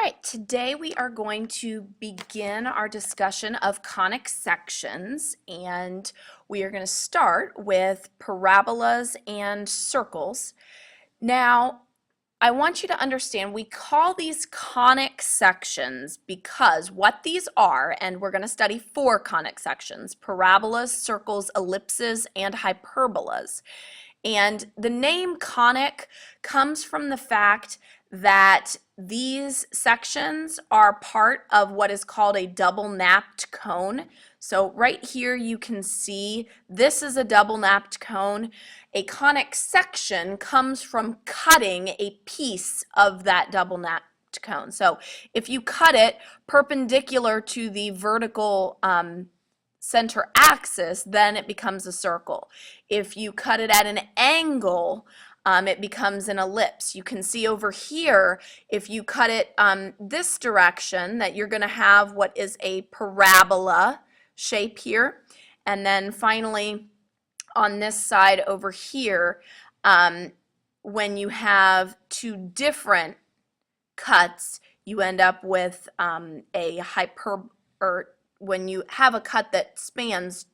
right, today we are going to begin our discussion of conic sections, and we are going to start with parabolas and circles. Now, I want you to understand we call these conic sections because what these are, and we're going to study 4 conic sections: parabolas, circles, ellipses, and hyperbolas. And the name conic comes from the fact that these sections are part of what is called a double napped cone. So right here you can see this is a double napped cone. A conic section comes from cutting a piece of that double napped cone. So if you cut it perpendicular to the vertical center axis, then it becomes a circle. If you cut it at an angle, it becomes an ellipse. You can see over here, if you cut it this direction, that you're going to have what is a parabola shape here. And then finally, on this side over here, when you have 2 different cuts, you end up with when you have a cut that spans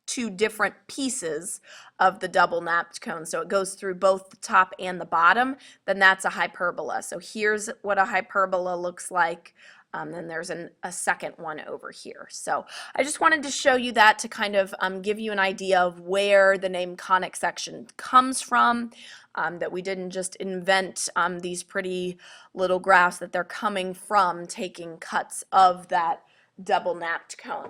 2 different pieces of the double napped cone, so it goes through both the top and the bottom, then that's a hyperbola. So here's what a hyperbola looks like. Then there's a second one over here. So I just wanted to show you that to kind of give you an idea of where the name conic section comes from, that we didn't just invent these pretty little graphs, that they're coming from taking cuts of that double napped cone.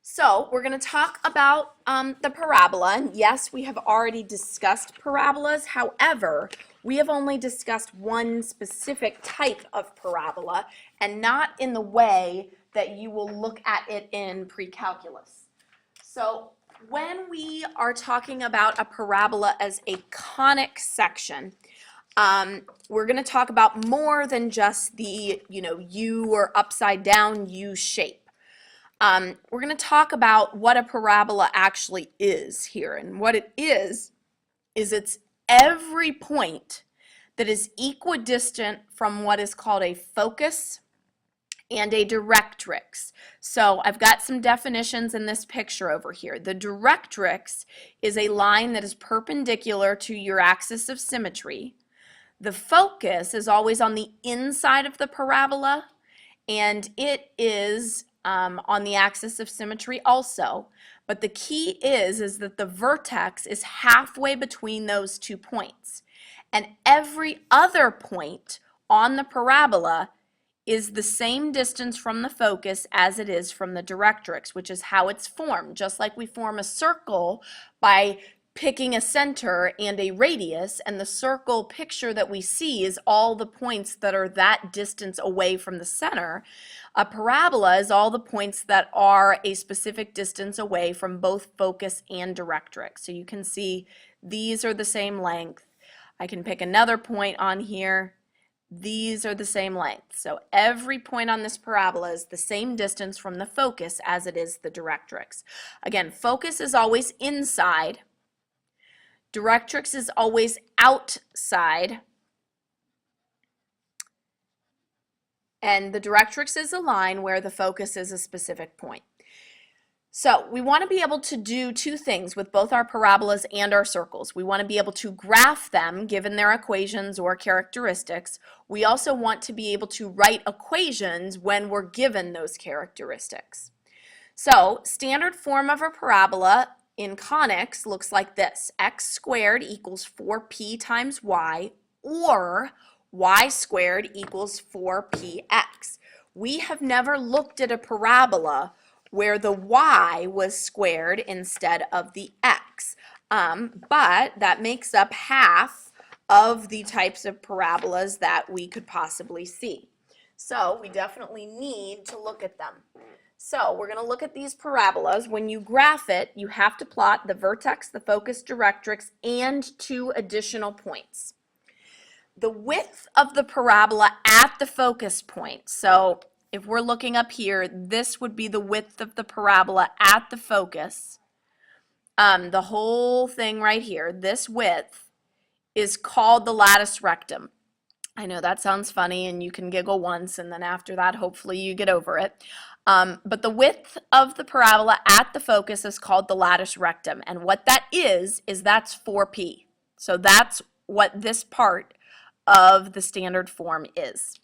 So we're going to talk about the parabola. And yes, we have already discussed parabolas. However, we have only discussed one specific type of parabola, and not in the way that you will look at it in pre-calculus. So when we are talking about a parabola as a conic section, we're going to talk about more than just the, U or upside down U shape. We're going to talk about what a parabola actually is here. And what it is it's every point that is equidistant from what is called a focus and a directrix. So I've got some definitions in this picture over here. The directrix is a line that is perpendicular to your axis of symmetry. The focus is always on the inside of the parabola, and it is on the axis of symmetry also. But the key is that the vertex is halfway between those 2 points. And every other point on the parabola is the same distance from the focus as it is from the directrix, which is how it's formed. Just like we form a circle by picking a center and a radius, and the circle picture that we see is all the points that are that distance away from the center. A parabola is all the points that are a specific distance away from both focus and directrix. So you can see these are the same length. I can pick another point on here. These are the same length. So every point on this parabola is the same distance from the focus as it is the directrix. Again, focus is always inside. Directrix is always outside. And the directrix is a line where the focus is a specific point. So we want to be able to do 2 things with both our parabolas and our circles. We want to be able to graph them given their equations or characteristics. We also want to be able to write equations when we're given those characteristics. So standard form of a parabola in conics looks like this: x squared equals 4p times y, or y squared equals 4px. We have never looked at a parabola where the y was squared instead of the x, but that makes up half of the types of parabolas that we could possibly see. So we definitely need to look at them. So we're going to look at these parabolas. When you graph it, you have to plot the vertex, the focus, directrix, and 2 additional points. The width of the parabola at the focus point. So if we're looking up here, this would be the width of the parabola at the focus. The whole thing right here, this width, is called the latus rectum. I know that sounds funny and you can giggle once and then after that, hopefully you get over it. But the width of the parabola at the focus is called the latus rectum. And what that is that's 4p. So that's what this part of the standard form is.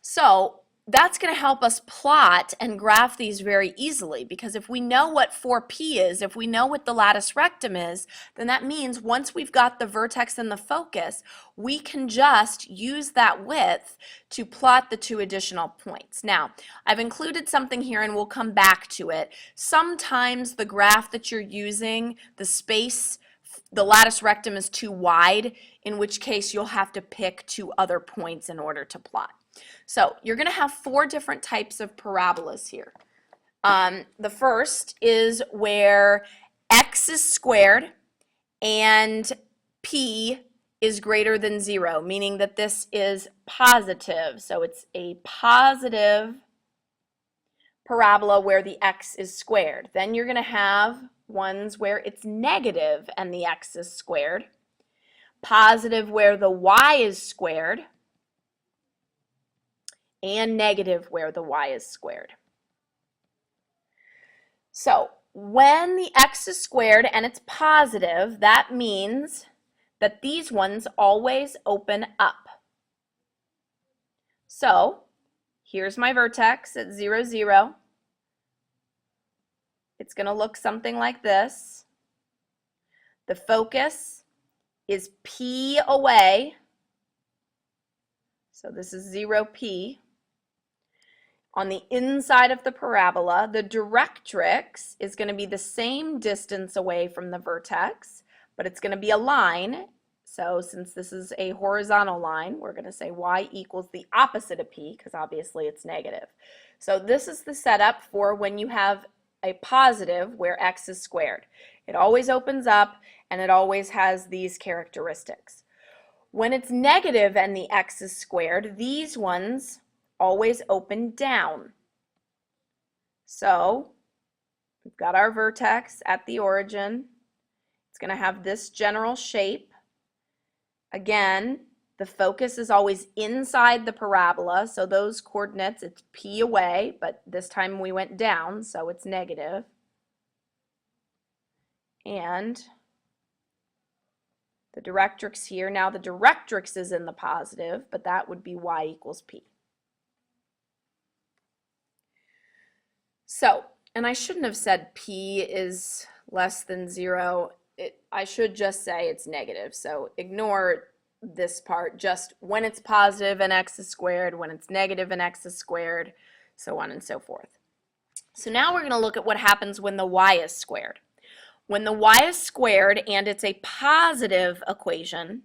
So that's going to help us plot and graph these very easily, because if we know what 4p is, if we know what the latus rectum is, then that means once we've got the vertex and the focus, we can just use that width to plot the two additional points. Now, I've included something here and we'll come back to it. Sometimes the graph that you're using, the space, the latus rectum is too wide, in which case you'll have to pick two other points in order to plot. So you're going to have 4 different types of parabolas here. The first is where x is squared and p is greater than 0, meaning that this is positive. So it's a positive parabola where the x is squared. Then you're going to have ones where it's negative and the x is squared, positive where the y is squared, and negative where the y is squared. So when the x is squared and it's positive, that means that these ones always open up. So here's my vertex at 0, 0. It's going to look something like this. The focus is p away. So this is 0p. On the inside of the parabola, the directrix is going to be the same distance away from the vertex, but it's going to be a line. So since this is a horizontal line, we're going to say y equals the opposite of p, because obviously it's negative. So this is the setup for when you have a positive where x is squared. It always opens up and it always has these characteristics. When it's negative and the x is squared, these ones always open down. So we've got our vertex at the origin. It's going to have this general shape. Again, the focus is always inside the parabola, so those coordinates, it's p away, but this time we went down, so it's negative. And the directrix here, now the directrix is in the positive, but that would be y equals p. So, and I shouldn't have said p is less than 0. I should just say it's negative. So ignore this part. Just when it's positive and x is squared, when it's negative and x is squared, so on and so forth. So now we're going to look at what happens when the y is squared. When the y is squared and it's a positive equation,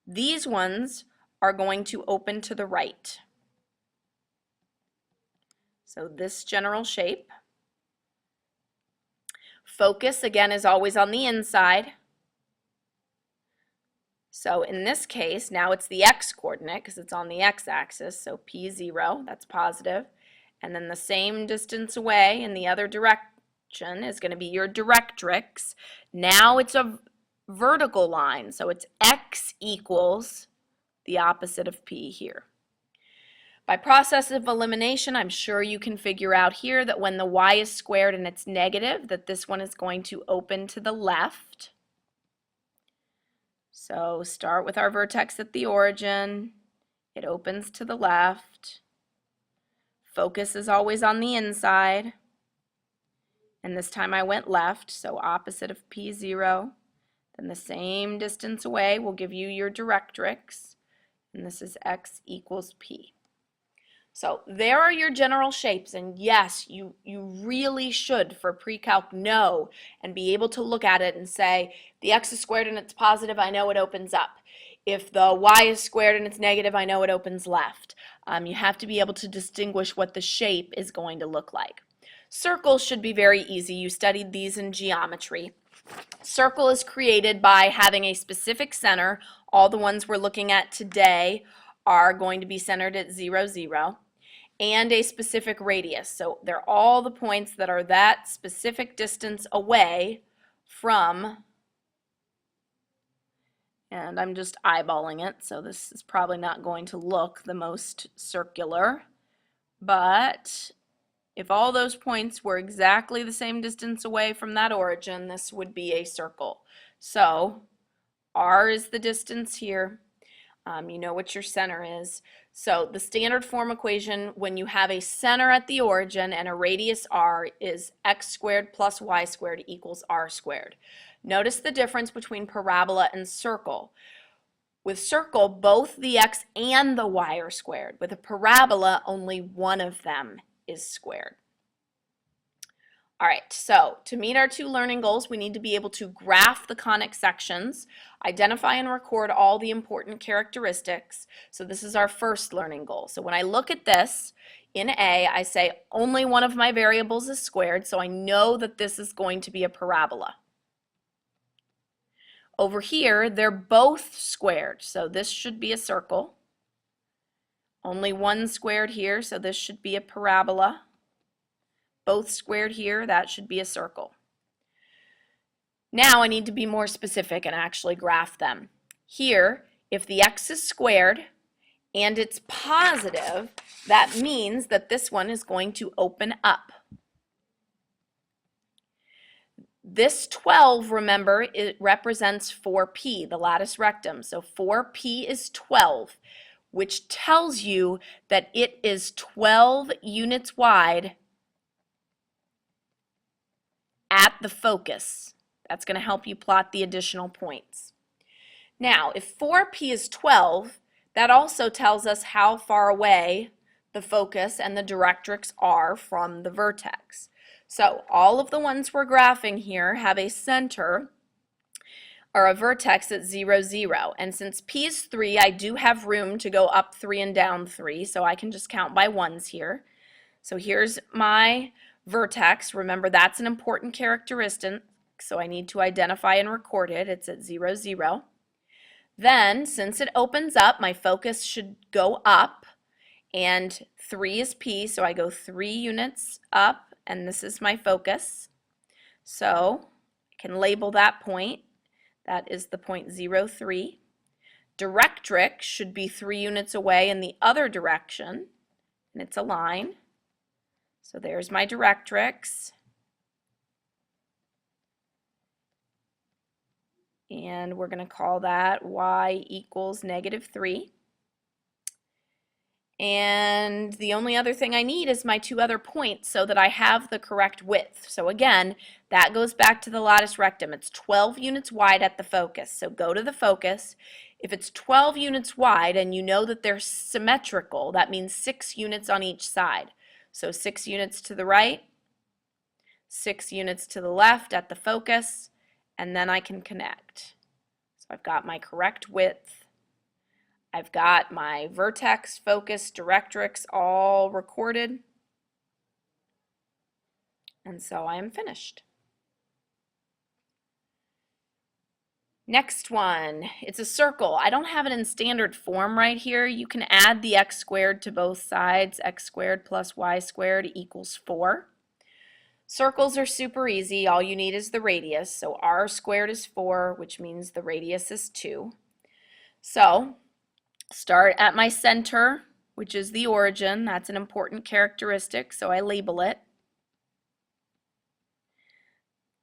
these ones are going to open to the right. So this general shape. Focus, again, is always on the inside. So in this case, now it's the x-coordinate because it's on the x-axis, so p0, that's positive. And then the same distance away in the other direction is going to be your directrix. Now it's a vertical line, so it's x equals the opposite of p here. By process of elimination, I'm sure you can figure out here that when the y is squared and it's negative, that this one is going to open to the left. So start with our vertex at the origin. It opens to the left. Focus is always on the inside. And this time I went left, so opposite of p0. Then the same distance away will give you your directrix. And this is x equals p. So there are your general shapes, and yes, you really should, for pre-calc, know and be able to look at it and say, the x is squared and it's positive, I know it opens up. If the y is squared and it's negative, I know it opens left. You have to be able to distinguish what the shape is going to look like. Circles should be very easy. You studied these in geometry. Circle is created by having a specific center. All the ones we're looking at today are going to be centered at 0, 0, and a specific radius. So they're all the points that are that specific distance away from And I'm just eyeballing it, so this is probably not going to look the most circular. But if all those points were exactly the same distance away from that origin, this would be a circle. So r is the distance here. You know what your center is. So the standard form equation when you have a center at the origin and a radius r is x squared plus y squared equals r squared. Notice the difference between parabola and circle. With circle, both the x and the y are squared. With a parabola, only one of them is squared. All right, so to meet our two learning goals, we need to be able to graph the conic sections, identify and record all the important characteristics. So this is our first learning goal. So when I look at this in A, I say only one of my variables is squared, so I know that this is going to be a parabola. Over here, they're both squared, so this should be a circle. Only one squared here, so this should be a parabola. Both squared here, that should be a circle. Now I need to be more specific and actually graph them. Here, if the x is squared and it's positive, that means that this one is going to open up. This 12, remember, it represents 4p, the lattice rectum. So 4p is 12, which tells you that it is 12 units wide at the focus. That's going to help you plot the additional points. Now, if 4p is 12, that also tells us how far away the focus and the directrix are from the vertex. So all of the ones we're graphing here have a center or a vertex at 0, 0. And since p is 3, I do have room to go up 3 and down 3, so I can just count by ones here. So here's my vertex. Remember, that's an important characteristic, so I need to identify and record it. It's at 0, 0. Then, since it opens up, my focus should go up, and 3 is p, so I go 3 units up, and this is my focus. So I can label that point. That is the point 0, 3. Directrix should be 3 units away in the other direction, and it's a line. So there's my directrix. And we're going to call that y equals -3. And the only other thing I need is my 2 other points so that I have the correct width. So again, that goes back to the lattice rectum. It's 12 units wide at the focus. So go to the focus. If it's 12 units wide and you know that they're symmetrical, that means 6 units on each side. So 6 units to the right, 6 units to the left at the focus, and then I can connect. So I've got my correct width. I've got my vertex, focus, directrix all recorded. And so I am finished. Next one, it's a circle. I don't have it in standard form right here. You can add the x squared to both sides. X squared plus y squared equals 4. Circles are super easy. All you need is the radius. So r squared is 4, which means the radius is 2. So start at my center, which is the origin. That's an important characteristic, so I label it.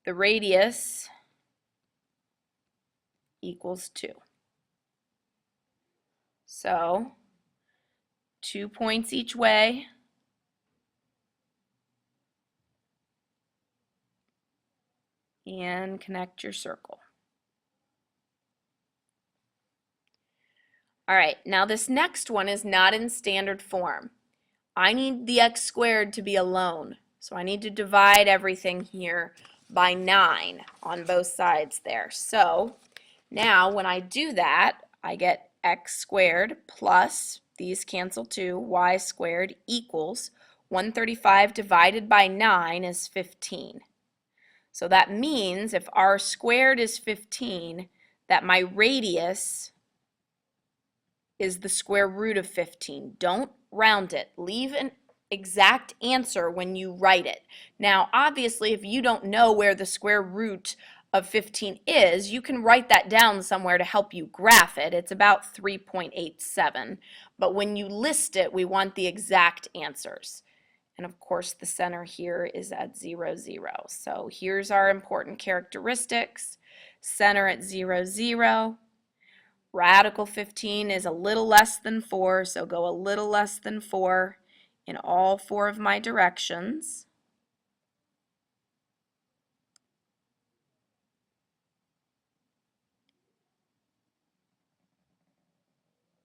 The radius equals 2. So 2 points each way. And connect your circle. All right, now this next one is not in standard form. I need the x squared to be alone, so I need to divide everything here by 9 on both sides there. So now when I do that, I get x squared plus, these cancel too, y squared equals 135 divided by 9 is 15. So that means if r squared is 15, that my radius is the square root of 15. Don't round it. Leave an exact answer when you write it. Now, obviously, if you don't know where the square root of 15 is, you can write that down somewhere to help you graph it. It's about 3.87. But when you list it, we want the exact answers. And of course, the center here is at 0, 0. So here's our important characteristics. Center at 0, 0. Radical 15 is a little less than 4, so go a little less than 4 in all 4 of my directions.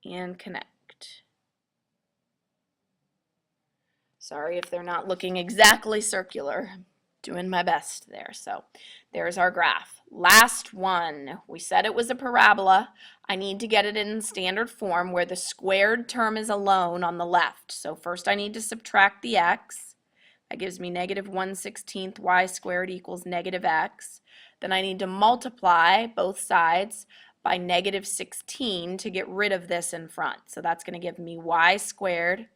And connect. Sorry if they're not looking exactly circular. Doing my best there. So there's our graph. Last one. We said it was a parabola. I need to get it in standard form where the squared term is alone on the left. So first I need to subtract the x. That gives me negative 1/16 y squared equals negative x. Then I need to multiply both sides by negative 16 to get rid of this in front. So that's going to give me y squared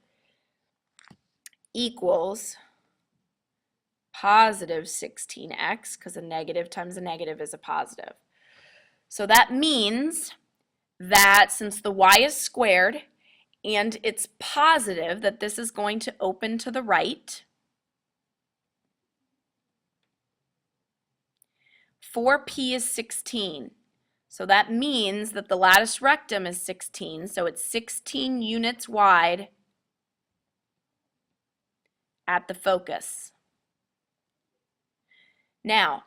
equals positive 16x, because a negative times a negative is a positive. So that means that since the y is squared and it's positive, that this is going to open to the right. 4p is 16. So that means that the lattice rectum is 16, so it's 16 units wide at the focus. Now,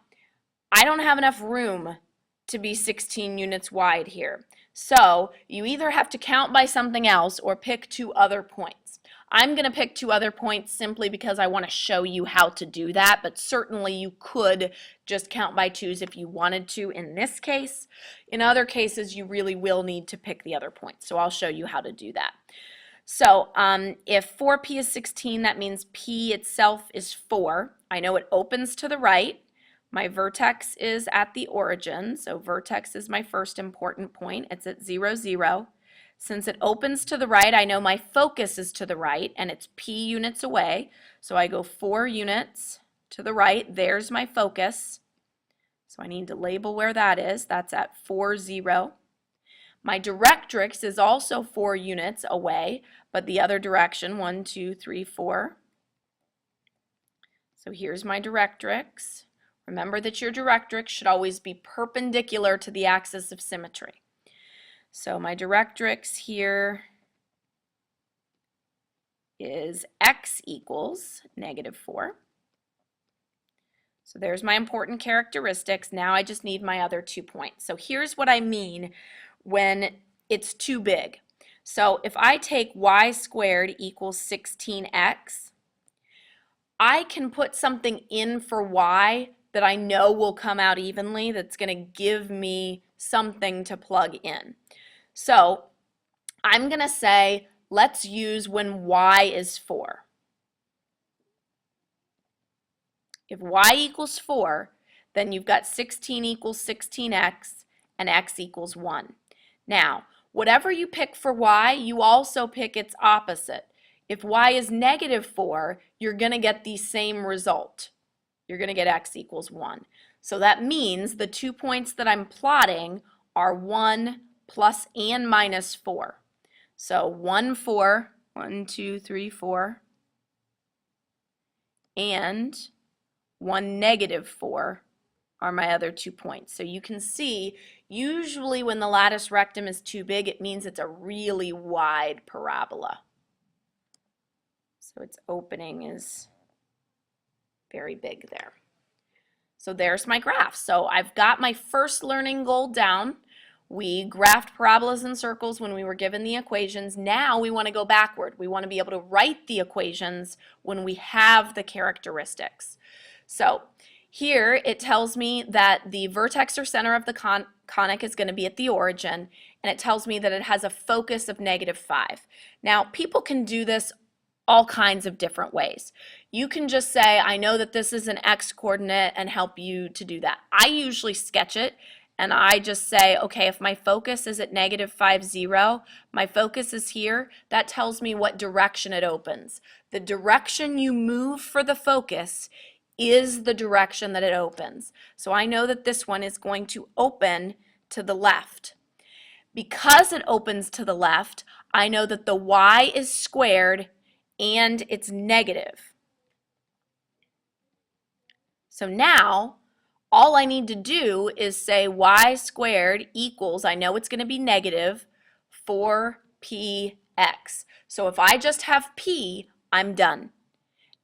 I don't have enough room to be 16 units wide here. So you either have to count by something else or pick 2 other points. I'm going to pick 2 other points simply because I want to show you how to do that, but certainly you could just count by 2s if you wanted to in this case. In other cases, you really will need to pick the other points, so I'll show you how to do that. So if 4p is 16, that means p itself is 4. I know it opens to the right. My vertex is at the origin, so vertex is my first important point. It's at 0, 0. Since it opens to the right, I know my focus is to the right, and it's p units away. So I go 4 units to the right. There's my focus. So I need to label where that is. That's at 4, 0. My directrix is also 4 units away, but the other direction, 1, 2, 3, 4. So here's my directrix. Remember that your directrix should always be perpendicular to the axis of symmetry. So my directrix here is x equals negative 4. So there's my important characteristics. Now I just need my other 2 points. So here's what I mean when it's too big. So if I take y squared equals 16x, I can put something in for y that I know will come out evenly, that's going to give me something to plug in. So I'm going to say, let's use when y is 4. If y equals 4, then you've got 16 equals 16x and x equals 1. Now, whatever you pick for y, you also pick its opposite. If y is negative 4, you're going to get the same result. You're going to get x equals 1. So that means the 2 points that I'm plotting are 1 plus and minus 4. So 1, 4, 1, 2, 3, 4, and 1, negative 4 are my other 2 points. So you can see, usually when the lattice rectum is too big, it means it's a really wide parabola. So its opening is very big there. So there's my graph. So I've got my first learning goal down. We graphed parabolas and circles when we were given the equations. Now we want to go backward. We want to be able to write the equations when we have the characteristics. So here it tells me that the vertex or center of the conic is going to be at the origin, and it tells me that it has a focus of negative 5. Now people can do this all kinds of different ways. You can just say, I know that this is an x coordinate, and help you to do that. I usually sketch it, and I just say, okay, if my focus is at negative 5, 0, my focus is here, that tells me what direction it opens. The direction you move for the focus is the direction that it opens. So I know that this one is going to open to the left. Because it opens to the left, I know that the y is squared and it's negative. So now, all I need to do is say y squared equals, I know it's going to be negative, 4px. So if I just have p, I'm done.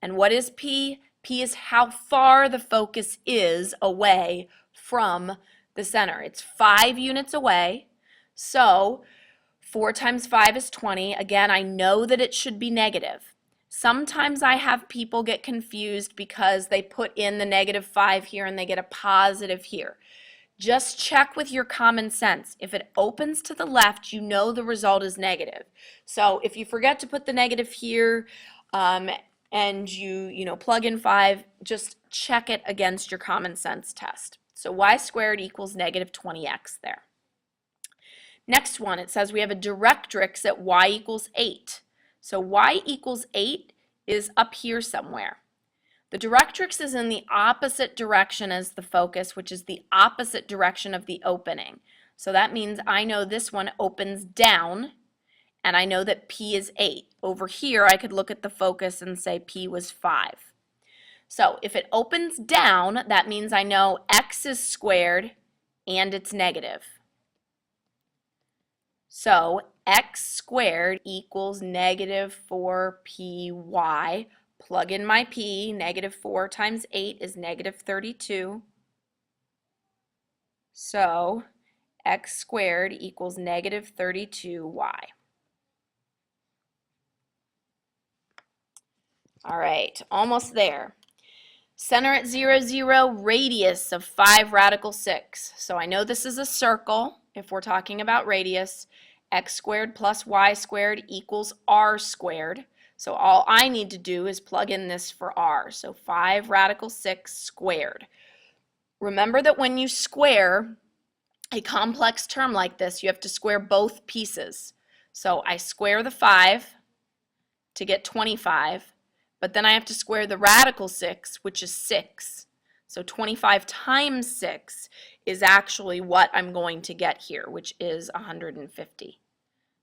And what is p? P is how far the focus is away from the center. It's 5 units away. So 4 times 5 is 20. Again, I know that it should be negative. Sometimes I have people get confused because they put in the -5 here and they get a positive here. Just check with your common sense. If it opens to the left, you know the result is negative. So if you forget to put the negative here and you plug in 5, just check it against your common sense test. So y squared equals -20x there. Next one, it says we have a directrix at y equals 8. So y equals 8 is up here somewhere. The directrix is in the opposite direction as the focus, which is the opposite direction of the opening. So that means I know this one opens down, and I know that p is 8. Over here, I could look at the focus and say p was 5. So if it opens down, that means I know x is squared and it's negative. So x squared equals -4py. Plug in my p. -4 times 8 is -32. So x squared equals -32y. All right, almost there. Center at 0, 0, radius of 5 radical 6. So I know this is a circle if we're talking about radius. X squared plus y squared equals r squared. So all I need to do is plug in this for r. So 5 radical 6 squared. Remember that when you square a complex term like this, you have to square both pieces. So I square the 5 to get 25, but then I have to square the radical 6, which is 6. So 25 times 6 is actually what I'm going to get here, which is 150.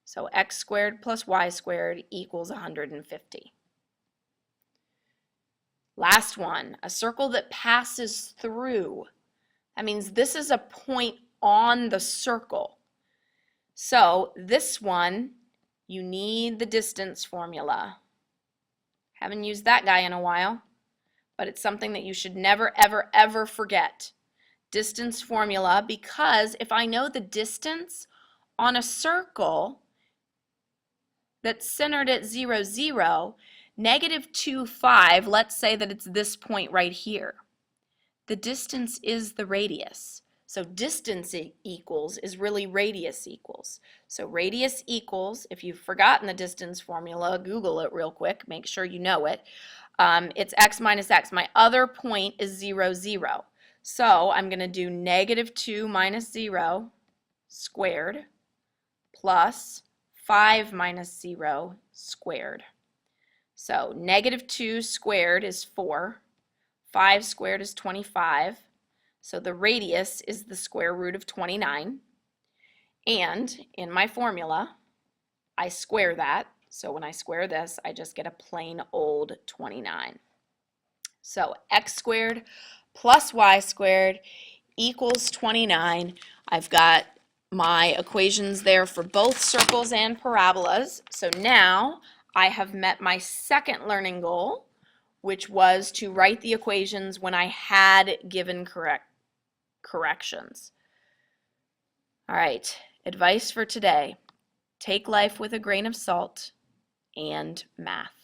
So x squared plus y squared equals 150. Last one, a circle that passes through. That means this is a point on the circle. So this one, you need the distance formula. Haven't used that guy in a while, but it's something that you should never, ever, ever forget. Distance formula, because if I know the distance on a circle that's centered at 0, 0, -2, 5, let's say that it's this point right here. The distance is the radius. So distance equals is really radius equals. So radius equals, if you've forgotten the distance formula, Google it real quick, make sure you know it. It's x minus x. My other point is 0, 0. So I'm going to do -2 minus 0 squared plus 5 minus 0 squared. So -2 squared is 4. 5 squared is 25. So the radius is the square root of 29. And in my formula, I square that. So when I square this, I just get a plain old 29. So x squared plus y squared equals 29. I've got my equations there for both circles and parabolas. So now I have met my second learning goal, which was to write the equations when I had given corrections. All right, advice for today. Take life with a grain of salt and math.